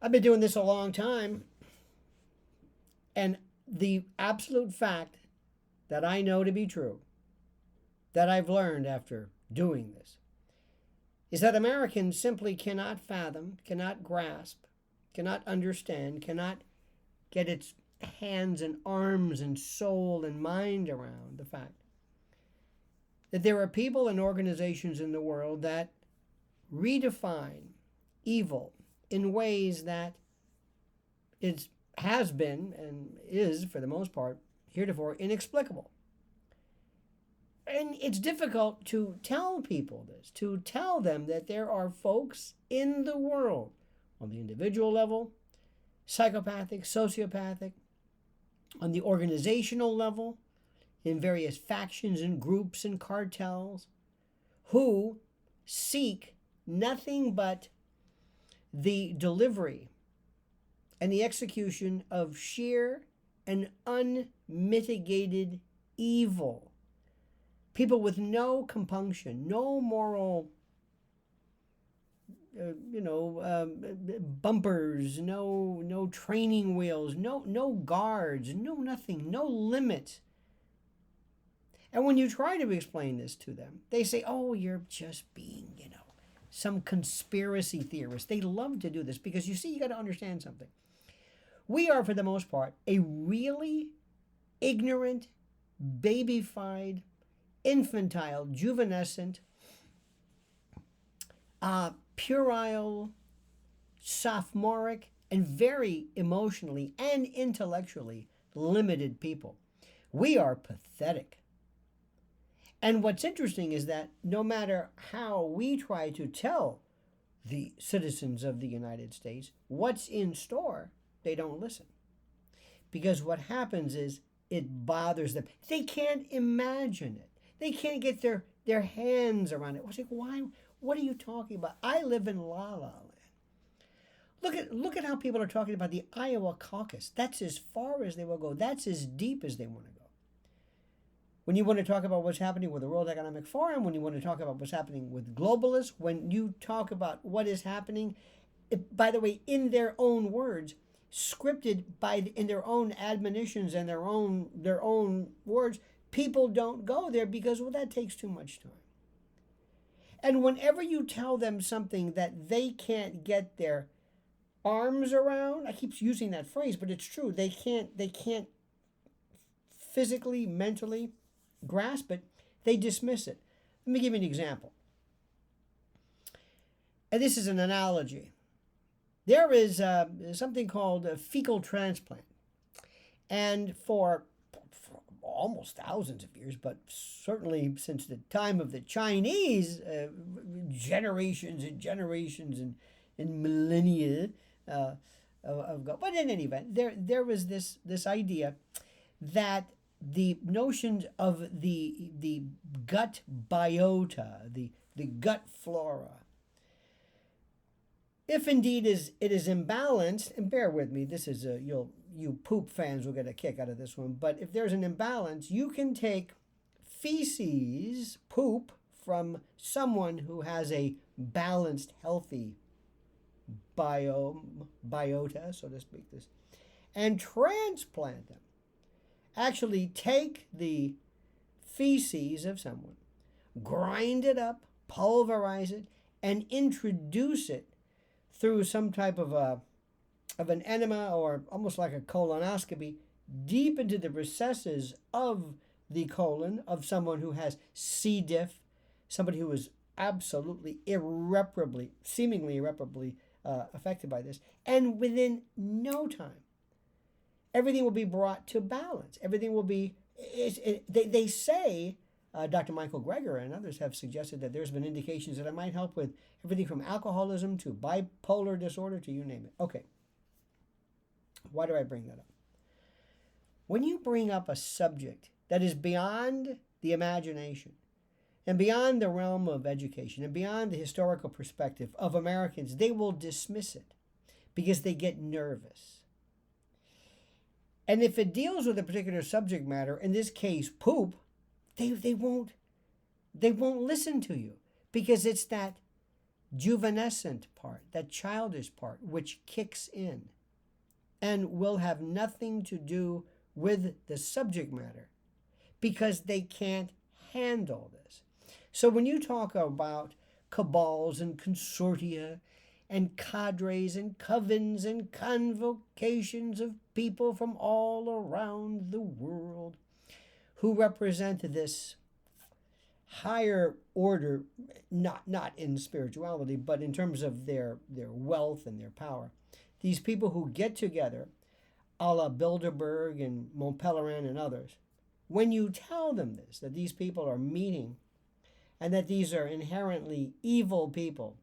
I've been doing this a long time, and the absolute fact that I know to be true, that I've learned after doing this, is that Americans simply cannot fathom, cannot grasp, cannot understand, cannot get its hands and arms and soul and mind around the fact that there are people and organizations in the world that redefine evil in ways that it has been and is, for the most part, heretofore inexplicable. And it's difficult to tell people this, to tell them that there are folks in the world, on the individual level, psychopathic, sociopathic, on the organizational level, in various factions and groups and cartels, who seek nothing but the delivery and the execution of sheer and unmitigated evil. People with no compunction, no moral, bumpers, no training wheels, no guards, no nothing, no limit. And when you try to explain this to them, they say, "Oh, you're just being, some conspiracy theorist." They love to do this because, you see, you got to understand something. We are, for the most part, a really ignorant, babyfied, infantile, juvenescent, puerile, sophomoric, and very emotionally and intellectually limited people. We are pathetic. And what's interesting is that no matter how we try to tell the citizens of the United States what's in store, they don't listen. Because what happens is it bothers them. They can't imagine it. They can't get their hands around it. I was like, why? What are you talking about? I live in La La Land. Look at how people are talking about the Iowa caucus. That's as far as they will go. That's as deep as they want to go. When you want to talk about what's happening with the World Economic Forum, when you want to talk about what's happening with globalists, when you talk about what is happening, by the way, in their own words, scripted in their own admonitions and their own words, people don't go there because, well, that takes too much time. And whenever you tell them something that they can't get their arms around, I keep using that phrase, but it's true. They can't physically, mentally grasp it. They dismiss it. Let me give you an example. And this is an analogy. There is something called a fecal transplant. And for almost thousands of years, but certainly since the time of the Chinese, generations and generations and millennia ago. But in any event, there was this idea that the notions of the gut biota, the gut flora, if indeed it is imbalanced, and bear with me, this is you poop fans will get a kick out of this one, but if there's an imbalance, you can take feces, poop, from someone who has a balanced, healthy biota, so to speak, and transplant them. Actually take the feces of someone, grind it up, pulverize it, and introduce it through some type of an enema, or almost like a colonoscopy, deep into the recesses of the colon of someone who has C. diff, somebody who is absolutely seemingly irreparably affected by this. And within no time, everything will be brought to balance. Everything will be, they say, Dr. Michael Greger and others have suggested that there's been indications that it might help with everything from alcoholism to bipolar disorder to you name it. Okay. Why do I bring that up? When you bring up a subject that is beyond the imagination and beyond the realm of education and beyond the historical perspective of Americans, they will dismiss it because they get nervous. And if it deals with a particular subject matter, in this case, poop, they won't listen to you because it's that juvenescent part, that childish part, which kicks in and will have nothing to do with the subject matter because they can't handle this. So when you talk about cabals and consortia and cadres and covens and convocations of people from all around the world who represent this higher order, not in spirituality, but in terms of their wealth and their power. These people who get together, a la Bilderberg and Mont Pelerin and others, when you tell them this, that these people are meeting and that these are inherently evil people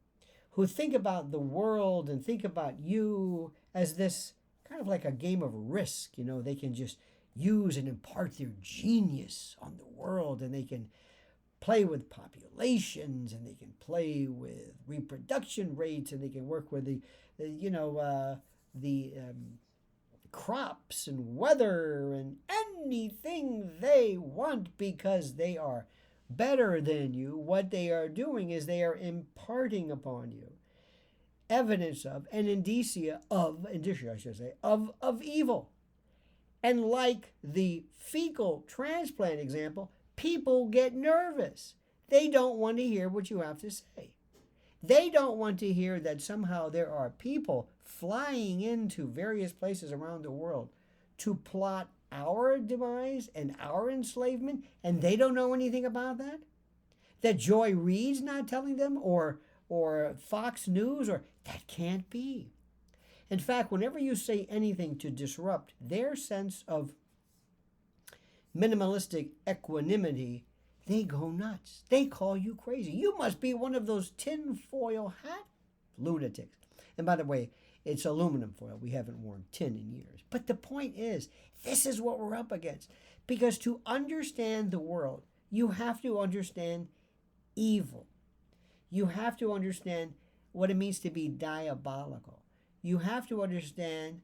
who think about the world and think about you as this kind of like a game of Risk, they can just use and impart their genius on the world, and they can play with populations, and they can play with reproduction rates, and they can work with the crops and weather and anything they want because they are better than you. What they are doing is they are imparting upon you evidence of, an indicia, I should say, of evil. And like the fecal transplant example, people get nervous. They don't want to hear what you have to say. They don't want to hear that somehow there are people flying into various places around the world to plot our demise and our enslavement, and they don't know anything about that? That Joy Reid's not telling them, or Fox News, or that can't be. In fact, whenever you say anything to disrupt their sense of minimalistic equanimity, they go nuts. They call you crazy. You must be one of those tinfoil hat lunatics. And by the way, it's aluminum foil. We haven't worn tin in years. But the point is, this is what we're up against. Because to understand the world, you have to understand evil. You have to understand what it means to be diabolical. You have to understand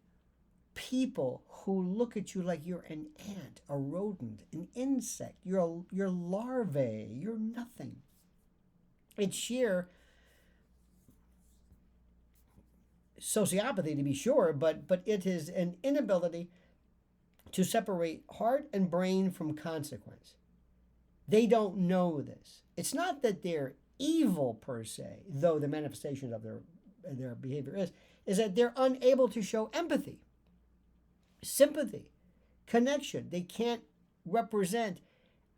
people who look at you like you're an ant, a rodent, an insect. You're larvae. You're nothing. It's sheer sociopathy, to be sure, but it is an inability to separate heart and brain from consequence. They don't know this. It's not that they're evil per se, though the manifestation of their behavior is that they're unable to show empathy, sympathy, connection. They can't represent,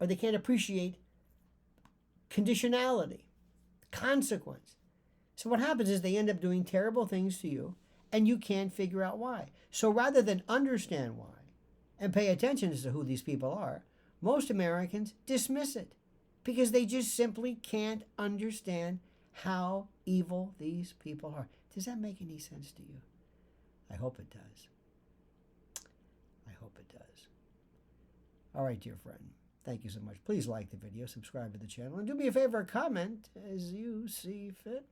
or they can't appreciate conditionality, consequence. So what happens is they end up doing terrible things to you, and you can't figure out why. So rather than understand why and pay attention as to who these people are, most Americans dismiss it because they just simply can't understand how evil these people are. Does that make any sense to you? I hope it does. I hope it does. All right, dear friend. Thank you so much. Please like the video, subscribe to the channel, and do me a favor, comment as you see fit.